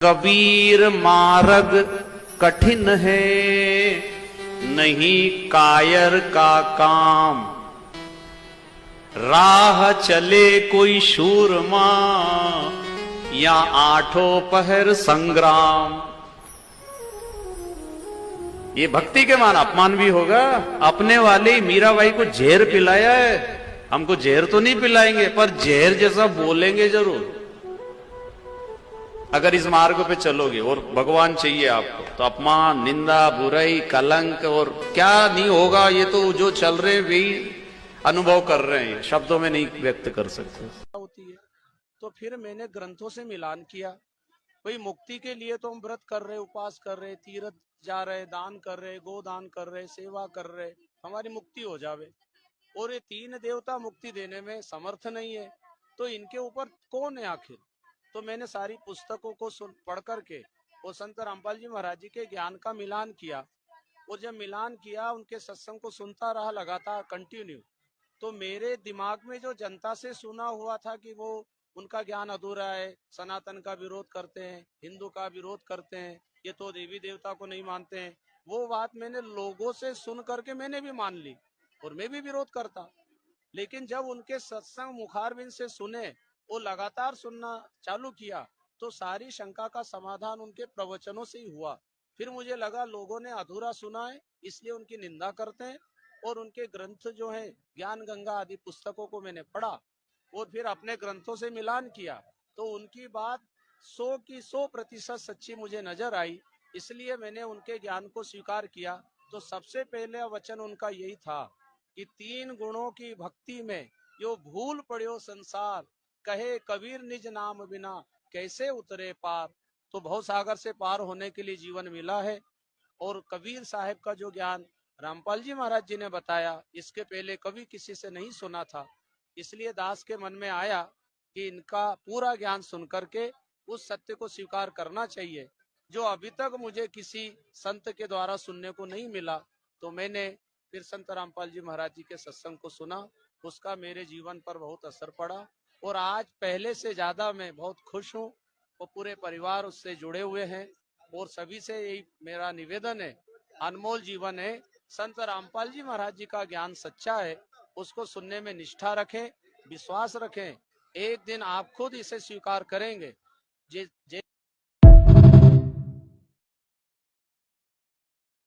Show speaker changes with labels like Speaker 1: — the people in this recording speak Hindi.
Speaker 1: कबीर मार्ग कठिन है, नहीं कायर का काम। राह चले कोई शूरमा, या आठों पहर संग्राम। ये भक्ति के मान अपमान भी होगा। अपने वाले ही मीराबाई को जहर पिलाया है, हमको जहर तो नहीं पिलाएंगे पर जहर जैसा बोलेंगे जरूर। अगर इस मार्ग पे चलोगे और भगवान चाहिए आपको, तो अपमान, निंदा, बुराई, कलंक और क्या नहीं होगा, ये तो जो चल रहे हैं वही अनुभव कर रहे हैं, शब्दों में नहीं व्यक्त कर सकते
Speaker 2: होती है। तो फिर मैंने ग्रंथों से मिलान किया। भाई मुक्ति के लिए तो हम व्रत कर रहे, उपवास कर रहे, तीर्थ जा रहे, दान कर रहे, गोदान कर रहे, सेवा कर रहे, हमारी मुक्ति हो जावे। और ये तीन देवता मुक्ति देने में समर्थ नहीं है, तो इनके ऊपर कौन है आखिर। तो मैंने सारी पुस्तकों को पढ़ करके वो संत रामपाल जी महाराज जी के ज्ञान का मिलान किया। और जब मिलान किया, उनके सत्संग को सुनता रहा लगातार कंटिन्यू, तो मेरे दिमाग में जो जनता से सुना हुआ था कि वो उनका ज्ञान अधूरा है, सनातन का विरोध करते हैं, हिंदू का विरोध करते हैं, ये तो देवी देवता को नहीं मानते हैं, वो बात मैंने लोगों से सुन करके मैंने भी मान ली और मैं भी विरोध करता। लेकिन जब उनके सत्संग मुखारबिंद से सुने, वो लगातार सुनना चालू किया, तो सारी शंका का समाधान उनके प्रवचनों से ही हुआ। फिर मुझे लगा लोगों ने अधूरा सुना है, इसलिए उनकी निंदा करते हैं। और उनके ग्रंथ जो है ज्ञान गंगा आदि पुस्तकों को मैंने पढ़ा और फिर अपने ग्रंथों से मिलान किया, तो उनकी बात 100 की 100% सच्ची मुझे नजर आई। इसलिए मैंने उनके ज्ञान को स्वीकार किया। तो सबसे पहले वचन उनका यही था कि तीन गुणों की भक्ति में यो भूल पड़ियो संसार, कहे कबीर निज नाम बिना कैसे उतरे पार। तो भव सागर से पार होने के लिए जीवन मिला है। और कबीर साहब का जो ज्ञान रामपाल जी महाराज जी ने बताया, इसके पहले कभी किसी से नहीं सुना था। इसलिए दास के मन में आया कि इनका पूरा ज्ञान सुन करके उस सत्य को स्वीकार करना चाहिए, जो अभी तक मुझे किसी संत के द्वारा सुनने को नहीं मिला। तो मैंने फिर संत रामपाल जी महाराज जी के सत्संग को सुना, उसका मेरे जीवन पर बहुत असर पड़ा। और आज पहले से ज्यादा मैं बहुत खुश हूँ, और पूरे परिवार उससे जुड़े हुए हैं। और सभी से यही मेरा निवेदन है, अनमोल जीवन है, संत रामपाल जी महाराज जी का ज्ञान सच्चा है, उसको सुनने में निष्ठा रखें, विश्वास रखें, एक दिन आप खुद इसे स्वीकार करेंगे।